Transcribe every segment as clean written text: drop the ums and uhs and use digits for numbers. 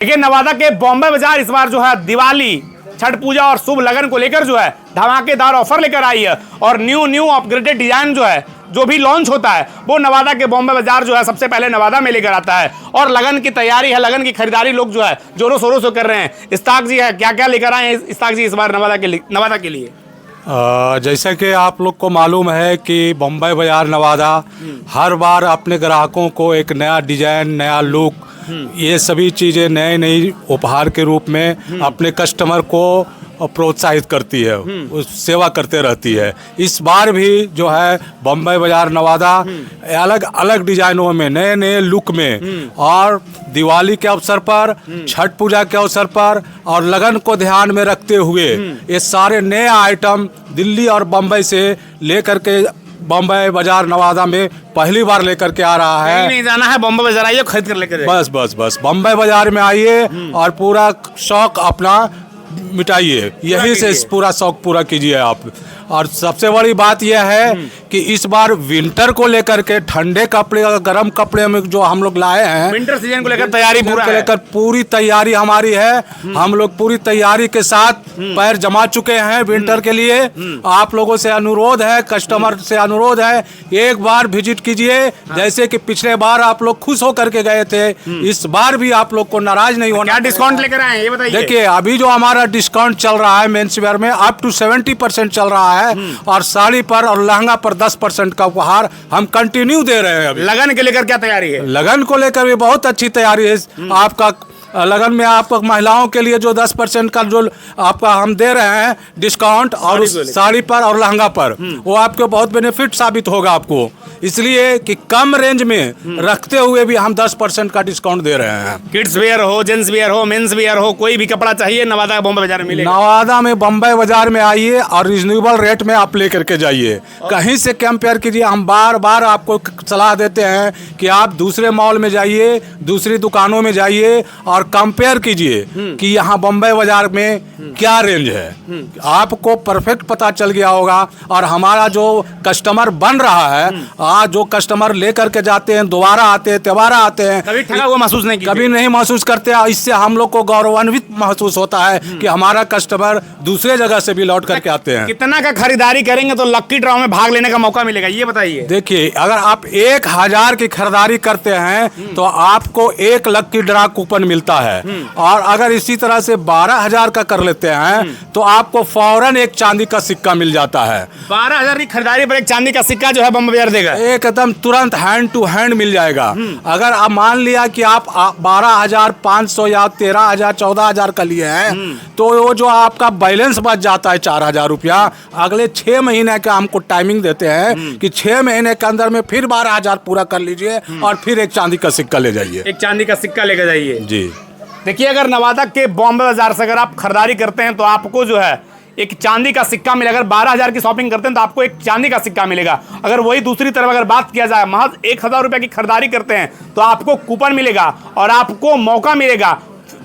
देखिए नवादा के बॉम्बे बाजार इस बार जो है दिवाली, छठ पूजा और शुभ लगन को लेकर जो है धमाकेदार ऑफर लेकर आई है। और न्यू अपग्रेडेड डिजाइन जो है जो भी लॉन्च होता है वो नवादा के बॉम्बे बाजार जो है सबसे पहले नवादा में लेकर आता है। और लगन की तैयारी है, लगन की खरीदारी लोग जो है जोरों शोरों से कर रहे हैं। इस्ताक जी है, क्या क्या लेकर आए हैं इस्ताक जी इस बार नवादा के लिए? जैसा कि आप लोग को मालूम है कि बॉम्बे बाजार नवादा हर बार अपने ग्राहकों को एक नया डिजाइन, नया लुक, ये सभी चीज़ें नई उपहार के रूप में अपने कस्टमर को प्रोत्साहित करती है, उस सेवा करते रहती है। इस बार भी जो है बॉम्बे बाजार नवादा अलग अलग डिजाइनों में, नए लुक में और दिवाली के अवसर पर, छठ पूजा के अवसर पर और लगन को ध्यान में रखते हुए ये सारे नए आइटम दिल्ली और बम्बई से लेकर के बॉम्बे बाजार नवादा में पहली बार लेकर के आ रहा है। नहीं जाना है, बॉम्बे बाजार आइए, खरीद कर लेकर बस बॉम्बे बाजार में आइए और पूरा शौक अपना मिटाइए, यहीं से पूरा शौक पूरा कीजिए आप। और सबसे बड़ी बात यह है कि इस बार विंटर को लेकर के ठंडे कपड़े और गर्म कपड़े में जो हम लोग लाए हैं, विंटर सीजन को लेकर तैयारी पूरी तैयारी हमारी है। हम लोग पूरी तैयारी के साथ पैर जमा चुके हैं विंटर के लिए। आप लोगों से अनुरोध है, कस्टमर से अनुरोध है, एक बार विजिट कीजिए। जैसे कि पिछले बार आप लोग खुश होकर के गए थे, इस बार भी आप लोग को नाराज नहीं होना। क्या डिस्काउंट लेकर आए ये बताइए? देखिए अभी जो हमारा डिस्काउंट चल रहा है मेंस वेयर में अप टू 70% चल रहा है। और साड़ी पर और लहंगा पर 10% का उपहार हम कंटिन्यू दे रहे हैं। अभी लगन के लेकर क्या तैयारी है? लगन को लेकर भी बहुत अच्छी तैयारी है। आपका लगन में आप महिलाओं के लिए जो 10% का जो आपका हम दे रहे हैं डिस्काउंट, और उस साड़ी पर और लहंगा पर वो आपको बहुत बेनिफिट साबित होगा आपको, इसलिए कि कम रेंज में रखते हुए भी हम 10% का डिस्काउंट दे रहे हैं। किड्स वेयर हो, जेंट्स वेयर हो, मेंस वेयर हो, कोई भी कपड़ा चाहिए नवादा बॉम्बे बाजार में मिलेगा। नवादा में बॉम्बे बाजार में आइए और रिजनेबल रेट में आप लेकर के जाइए, कहीं से कंपेयर कीजिए। हम बार बार आपको सलाह देते हैं कि आप दूसरे मॉल में जाइए, दूसरी दुकानों में जाइए और कंपेयर कीजिए कि यहाँ बॉम्बे बाजार में क्या रेंज है। आपको परफेक्ट पता चल गया होगा। और हमारा जो कस्टमर बन रहा है, आज जो कस्टमर लेकर के जाते हैं, दोबारा आते हैं, दोबारा आते हैं, कभी ठगा हुआ महसूस नहीं, कभी नहीं महसूस करते। इससे हम लोग को गौरवान्वित महसूस होता है कि हमारा कस्टमर दूसरे जगह से भी लौट करके आते हैं। कितना का खरीदारी करेंगे तो लक्की ड्रॉ में भाग लेने का मौका मिलेगा ये बताइए? देखिए अगर आप 1000 की खरीदारी करते हैं तो आपको 1 लक्की ड्रॉ कूपन मिलता है। और अगर इसी तरह से 12,000 का कर लेते हैं तो आपको फौरन एक चांदी का सिक्का मिल जाता है। 12,000 की खरीदारी पर एक चांदी का सिक्का जो है बॉम्बे बाजार देगा, एकदम तुरंत हैंड टू हैंड मिल जाएगा। अगर आप मान लिया कि आप 12,500 या 13,000 14,000 का लिए हैं तो वो जो आपका बैलेंस बच जाता है 4,000 रुपया, अगले 6 महीने का हमको टाइमिंग देते हैं कि 6 महीने के अंदर में फिर 12,000 पूरा कर लीजिए और फिर एक चांदी का सिक्का ले जाइए। एक चांदी का सिक्का लेकर जाइए जी। देखिए अगर नवादा के बॉम्बे बाजार से अगर आप खरीदारी करते हैं तो आपको जो है एक चांदी का सिक्का मिलेगा। अगर 12,000 की शॉपिंग करते हैं तो आपको एक चांदी का सिक्का मिलेगा। अगर वही दूसरी तरफ अगर बात किया जाए, महज 1,000 रुपये की खरीदारी करते हैं तो आपको कूपन मिलेगा और आपको मौका मिलेगा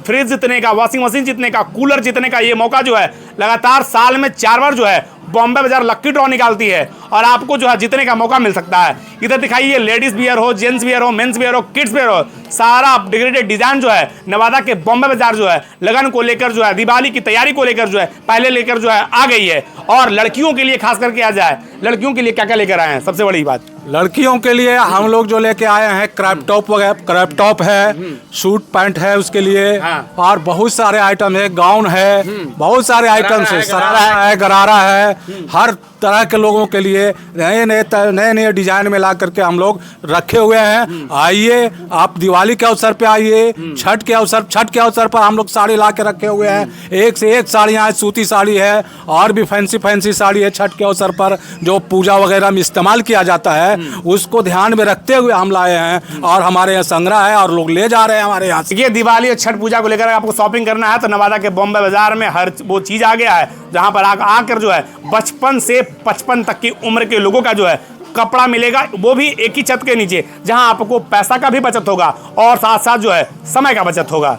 फ्रिज जीतने का, वॉशिंग मशीन जीतने का, कूलर जीतने का। ये मौका जो है लगातार साल में 4 बार जो है बॉम्बे बाजार लक्की ड्रॉ निकालती है और आपको जो है जीतने का मौका मिल सकता है। इधर दिखाइए, लेडीज वियर हो, जेंट्स वियर हो, मेंस वियर हो, किड्स वियर हो, सारा अपग्रेडेड डिजाइन जो है नवादा के बॉम्बे बाजार जो है लगन को लेकर जो है, दिवाली की तैयारी को लेकर जो है पहले लेकर जो है आ गई है। और लड़कियों के लिए खास करके आ जाए, लड़कियों के लिए क्या क्या लेकर आए हैं? सबसे बड़ी बात, लड़कियों के लिए हम लोग जो लेके आए हैं क्रॉप टॉप वगैरह, क्रॉप टॉप है, सूट पैंट है उसके लिए, और बहुत सारे आइटम है, गाउन है, बहुत सारे आइटम्स है, शरारा है, गरारा है, हर तरह के लोगों के लिए नए डिजाइन में ला करके हम लोग रखे हुए हैं। आइए आप दिवाली के अवसर पे आइए, छठ के अवसर पर हम लोग साड़ी ला के रखे हुए हैं। एक से एक साड़ियाँ, सूती साड़ी है और भी फैंसी साड़ी है। छठ के अवसर पर जो पूजा वगैरह में इस्तेमाल किया जाता है उसको ध्यान में रखते हुए हम लाए हैं और हमारे यहाँ संग्रह है और लोग ले जा रहे हैं हमारे यहाँ से। ये दिवाली और छठ पूजा को लेकर आपको शॉपिंग करना है तो नवादा के बॉम्बे बाजार में हर वो चीज आ गया है जहां पर आकर जो है 55 से 55 तक की उम्र के लोगों का जो है कपड़ा मिलेगा, वो भी एक ही छत के नीचे, जहां आपको पैसा का भी बचत होगा और साथ साथ जो है समय का बचत होगा।